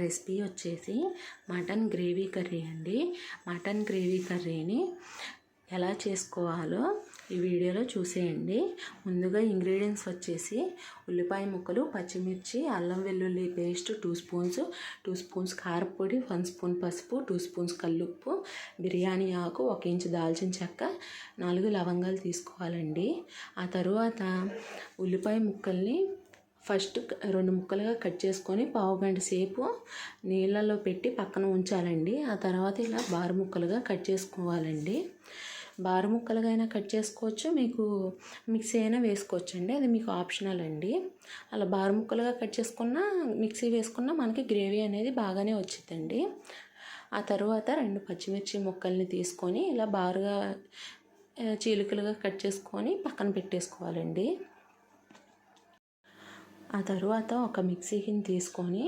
Recipe వచ్చేసి mutton gravy curry అండి. Mutton gravy కర్రీని ఎలా చేసుకోవాలో ఈ వీడియోలో చూసేయండి. ముందుగా ఇంగ్రీడియంట్స్ వచ్చేసి ఉల్లిపాయ ముక్కలు, పచ్చిమిర్చి, అల్లం వెల్లుల్లి పేస్ట్ 2 స్పూన్స్ కారపొడి, 1 స్పూన్ పసుపు, 2 స్పూన్స్ కల్లుప్పు, బిర్యానీ ఆకు, 1 ఇంచు దాల్చిన చెక్క, 4 లవంగాలు తీసుకోవాలండి. ఆ తరువాత ఉల్లిపాయ ముక్కల్ని ఫస్ట్ 2 ముక్కలుగా కట్ చేసుకొని పావుగంట సేపు నీళ్ళలో పెట్టి పక్కన ఉంచాలండి. ఆ తర్వాత ఇలా బారు ముక్కలుగా కట్ చేసుకోవాలండి. బారు ముక్కలుగా అయినా కట్ చేసుకోవచ్చు, మీకు మిక్సీ అయినా వేసుకోవచ్చు అండి, అది మీకు ఆప్షనల్ అండి. అలా బారు ముక్కలుగా కట్ చేసుకున్నా మిక్సీ వేసుకున్నా మనకి గ్రేవీ అనేది బాగానే వచ్చిందండి. ఆ తర్వాత 2 పచ్చిమిర్చి ముక్కల్ని తీసుకొని ఇలా బారుగా చీలికలుగా కట్ చేసుకొని పక్కన పెట్టేసుకోవాలండి. ఆ తరువాత ఒక మిక్సీని తీసుకొని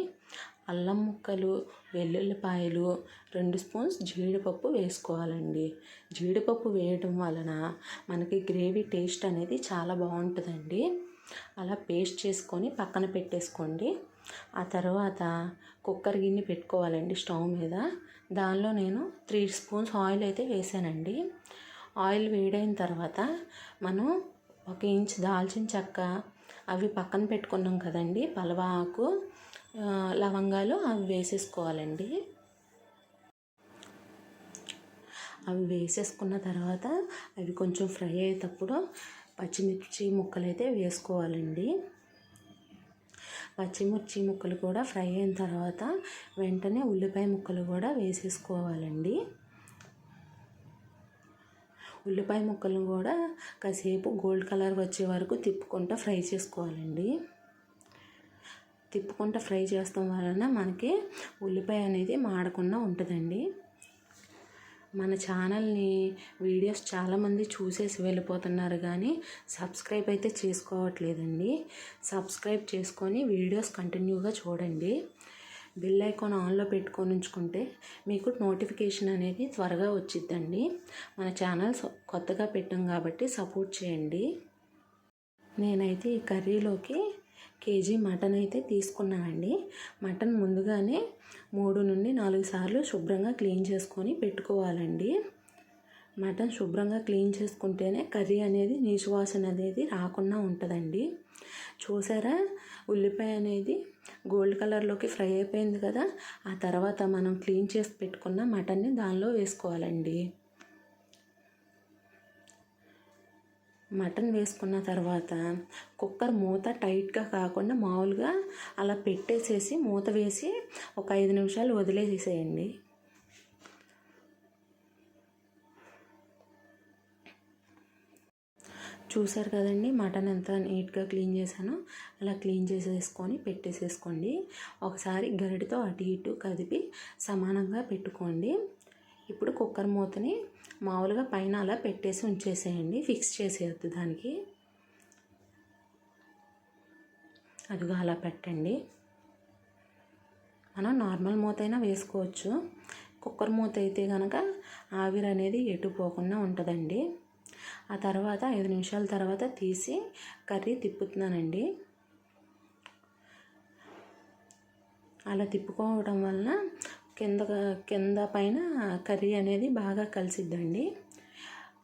అల్లం ముక్కలు, వెల్లుల్లిపాయలు, 2 స్పూన్స్ జీడిపప్పు వేసుకోవాలండి. జీడిపప్పు వేయడం వలన మనకి గ్రేవీ టేస్ట్ అనేది చాలా బాగుంటుందండి. అలా పేస్ట్ చేసుకొని పక్కన పెట్టేసుకోండి. ఆ తర్వాత కుక్కర్ గిన్నె పెట్టుకోవాలండి స్టవ్ మీద. దానిలో నేను 3 స్పూన్స్ ఆయిల్ అయితే వేసానండి. ఆయిల్ వేడైన తర్వాత మనం 1 ఇంచ్ దాల్చిన చెక్క, అవి పక్కన పెట్టుకున్నాం కదండి, పలవ ఆకు, లవంగాలు, అవి వేసేసుకోవాలండి. అవి వేసేసుకున్న తర్వాత అవి కొంచెం ఫ్రై అయ్యేటప్పుడు పచ్చిమిర్చి ముక్కలు అయితే వేసుకోవాలండి. పచ్చిమిర్చి ముక్కలు కూడా ఫ్రై అయిన తర్వాత వెంటనే ఉల్లిపాయ ముక్కలు కూడా వేసేసుకోవాలండి. ఉల్లిపాయ ముక్కలను కూడా కాసేపు గోల్డ్ కలర్ వచ్చే వరకు తిప్పుకుంటూ ఫ్రై చేసుకోవాలండి. తిప్పుకుంటూ ఫ్రై చేస్తాం వలన మనకి ఉల్లిపాయ అనేది మాడకుండా ఉంటుందండి. మన ఛానల్ని వీడియోస్ చాలామంది చూసేసి వెళ్ళిపోతున్నారు కానీ సబ్స్క్రైబ్ అయితే చేసుకోవట్లేదండి. సబ్స్క్రైబ్ చేసుకొని వీడియోస్ కంటిన్యూగా చూడండి. బెల్ ఐకాన్ ఆన్లో పెట్టుకొని ఉంచుకుంటే మీకు నోటిఫికేషన్ అనేది త్వరగా వచ్చిద్దండి. మన ఛానల్ కొత్తగా పెట్టాం కాబట్టి సపోర్ట్ చేయండి. నేనైతే ఈ కర్రీలోకి కేజీ మటన్ అయితే తీసుకున్నానండి. మటన్ ముందుగానే 3 నుండి 4 సార్లు శుభ్రంగా క్లీన్ చేసుకొని పెట్టుకోవాలండి. మటన్ శుభ్రంగా క్లీన్ చేసుకుంటేనే కర్రీ అనేది నీచు వాసన అనేది రాకుండా ఉంటుందండి. చూసారా, ఉల్లిపాయ అనేది గోల్డ్ కలర్లోకి ఫ్రై అయిపోయింది కదా. ఆ తర్వాత మనం క్లీన్ చేసి పెట్టుకున్న మటన్ని దానిలో వేసుకోవాలండి. మటన్ వేసుకున్న తర్వాత కుక్కర్ మూత టైట్గా కాకుండా మామూలుగా అలా పెట్టేసేసి మూత వేసి ఒక 5 నిమిషాలు వదిలేసేసేయండి. చూసారు కదండి, మటన్ ఎంత నీట్గా క్లీన్ చేశానో అలా క్లీన్ చేసేసుకొని పెట్టేసేసుకోండి. ఒకసారి గరిటతో అటు ఇటు కదిపి సమానంగా పెట్టుకోండి. ఇప్పుడు కుక్కర్ మూతని మామూలుగా పైన అలా పెట్టేసి ఉంచేసేయండి, ఫిక్స్ చేసేయద్దు దానికి. అదిగా అలా పెట్టండి. మనం నార్మల్ మూత అయినా వేసుకోవచ్చు. కుక్కర్ మూత అయితే కనుక ఆవిరి అనేది ఎటు పోకుండా ఉంటుందండి. ఆ తర్వాత 5 నిమిషాల తర్వాత తీసి కర్రీ తిప్పుతున్నానండి. అలా తిప్పుకోవడం వలన కింద పైన కర్రీ అనేది బాగా కలిసిద్దండి.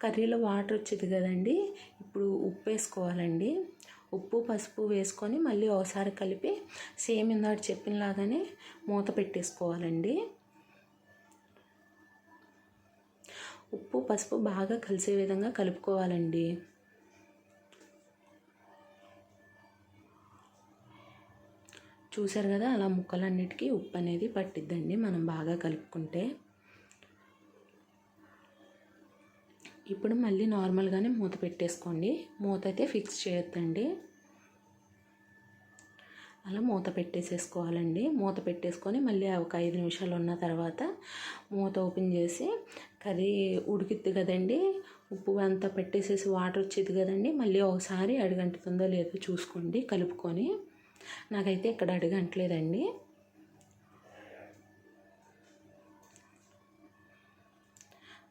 కర్రీలో వాటర్ వచ్చేది కదండి. ఇప్పుడు ఉప్పు వేసుకోవాలండి. ఉప్పు, పసుపు వేసుకొని మళ్ళీ ఒకసారి కలిపి సేమ్ ఇందాక చెప్పినలాగానే మూత పెట్టేసుకోవాలండి. ఉప్పు, పసుపు బాగా కలిసే విధంగా కలుపుకోవాలండి. చూసారు కదా, అలా ముక్కలన్నిటికీ ఉప్పు అనేది పట్టిద్దండి మనం బాగా కలుపుకుంటే. ఇప్పుడు మళ్ళీ నార్మల్గానే మూత పెట్టేసుకోండి. మూత అయితే ఫిక్స్ చేయొద్దండి. అలా మూత పెట్టేసేసుకోవాలండి. మూత పెట్టేసుకొని మళ్ళీ ఒక 5 నిమిషాలు ఉన్న తర్వాత మూత ఓపెన్ చేసి కర్రీ ఉడికిద్ది కదండి, ఉప్పు అంతా పెట్టేసేసి వాటర్ వచ్చేది కదండి, మళ్ళీ ఒకసారి అడుగంటుతుందో లేదో చూసుకోండి కలుపుకొని. నాకైతే ఇక్కడ అడుగంటలేదండి.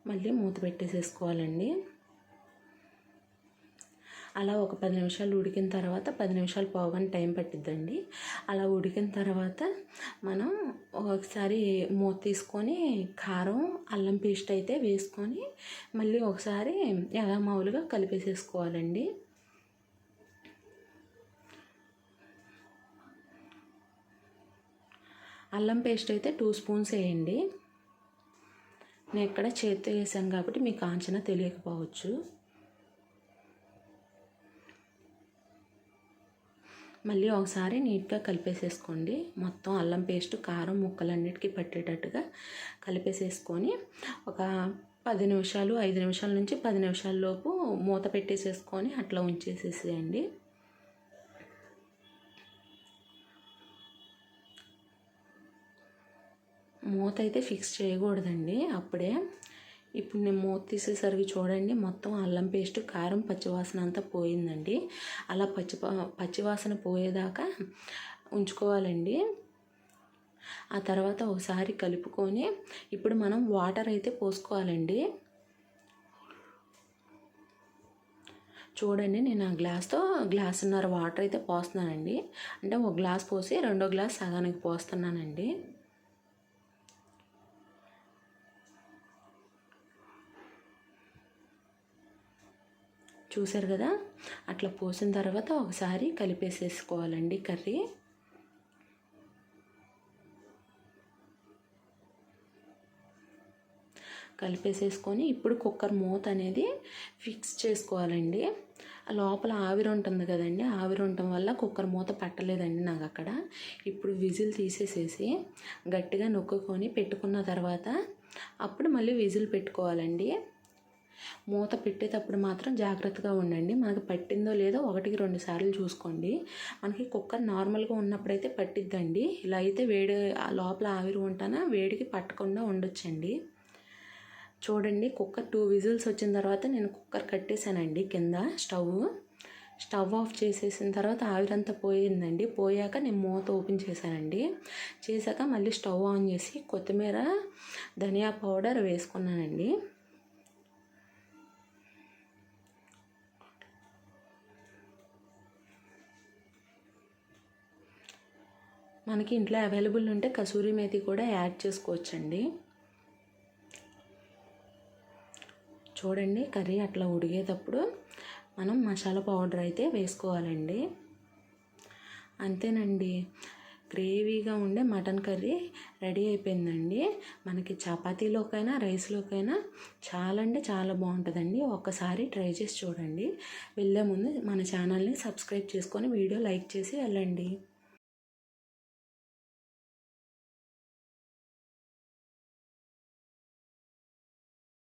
మళ్ళీ మూత పెట్టేసేసుకోవాలండి. అలా ఒక 10 నిమిషాలు ఉడికిన తర్వాత 10 నిమిషాలు పావుగంట టైం పట్టిద్దండి. అలా ఉడికిన తర్వాత మనం ఒకసారి మూత తీసుకొని కారం అల్లం పేస్ట్ అయితే వేసుకొని మళ్ళీ ఒకసారి మామూలుగా కలిపేసేసుకోవాలండి. అల్లం పేస్ట్ అయితే 2 స్పూన్స్ వేయండి. నేను ఇక్కడ చేతితో వేసాను కాబట్టి మీకు కాంచన తెలియకపోవచ్చు. మళ్ళీ ఒకసారి నీట్గా కలిపేసేసుకోండి. మొత్తం అల్లం పేస్ట్ కారం ముక్కలన్నిటికీ పట్టేటట్టుగా కలిపేసేసుకొని ఒక 10 నిమిషాలు 5 నిమిషాల నుంచి 10 నిమిషాల లోపు మూత పెట్టేసేసుకొని అట్లా ఉంచేసేసేయండి. మూత అయితే ఫిక్స్ చేయకూడదండి అప్పుడే. ఇప్పుడు నేను మూత తీసేసరికి చూడండి మొత్తం అల్లం పేస్ట్ కారం పచ్చివాసన అంతా పోయిందండి. అలా పచ్చివాసన పోయేదాకా ఉంచుకోవాలండి. ఆ తర్వాత ఒకసారి కలుపుకొని ఇప్పుడు మనం వాటర్ అయితే పోసుకోవాలండి. చూడండి నేను ఆ గ్లాసున్నర వాటర్ అయితే పోస్తున్నానండి. అంటే ఒక గ్లాస్ పోసి రెండో గ్లాస్ సగానికి పోస్తున్నానండి. చూసారు కదా, అట్లా పోసిన తర్వాత ఒకసారి కలిపేసేసుకోవాలండి కర్రీ. కలిపేసేసుకొని ఇప్పుడు కుక్కర్ మూత అనేది ఫిక్స్ చేసుకోవాలండి. లోపల ఆవిరి ఉంటుంది కదండి, ఆవిరి ఉండటం వల్ల కుక్కర్ మూత పట్టలేదండి నాకు అక్కడ. ఇప్పుడు విజిల్ తీసేసేసి గట్టిగా నొక్కుకొని పెట్టుకున్న తర్వాత అప్పుడు మళ్ళీ విజిల్ పెట్టుకోవాలండి. మూత పెట్టేటప్పుడు మాత్రం జాగ్రత్తగా ఉండండి. మనకి పట్టిందో లేదో 1-2 సార్లు చూసుకోండి. మనకి కుక్కర్ నార్మల్గా ఉన్నప్పుడైతే పట్టిద్దండి. ఇలా అయితే వేడి లోపల ఆవిరి ఉంటానా వేడికి పట్టకుండా ఉండొచ్చండి. చూడండి కుక్కర్ 2 విజిల్స్ వచ్చిన తర్వాత నేను కుక్కర్ కట్టేశానండి. కింద స్టవ్ ఆఫ్ చేసేసిన తర్వాత ఆవిరంతా పోయిందండి. పోయాక నేను మూత ఓపెన్ చేశానండి. చేశాక మళ్ళీ స్టవ్ ఆన్ చేసి కొత్తిమీర ధనియా పౌడర్ వేసుకున్నానండి. మనకి ఇంట్లో అవైలబుల్ ఉంటే కసూరి మేతి కూడా యాడ్ చేసుకోవచ్చండి. చూడండి కర్రీ అట్లా ఉడికేటప్పుడు మనం మసాలా పౌడర్ అయితే వేసుకోవాలండి. అంతేనండి, గ్రేవీగా ఉండే మటన్ కర్రీ రెడీ అయిపోయిందండి. మనకి చపాతీలోకైనా రైస్లోకైనా చాలా అంటే చాలా బాగుంటుందండి. ఒక్కసారి ట్రై చేసి చూడండి. వెళ్ళే ముందు మన ఛానల్ని సబ్స్క్రైబ్ చేసుకొని వీడియో లైక్ చేసి వెళ్ళండి.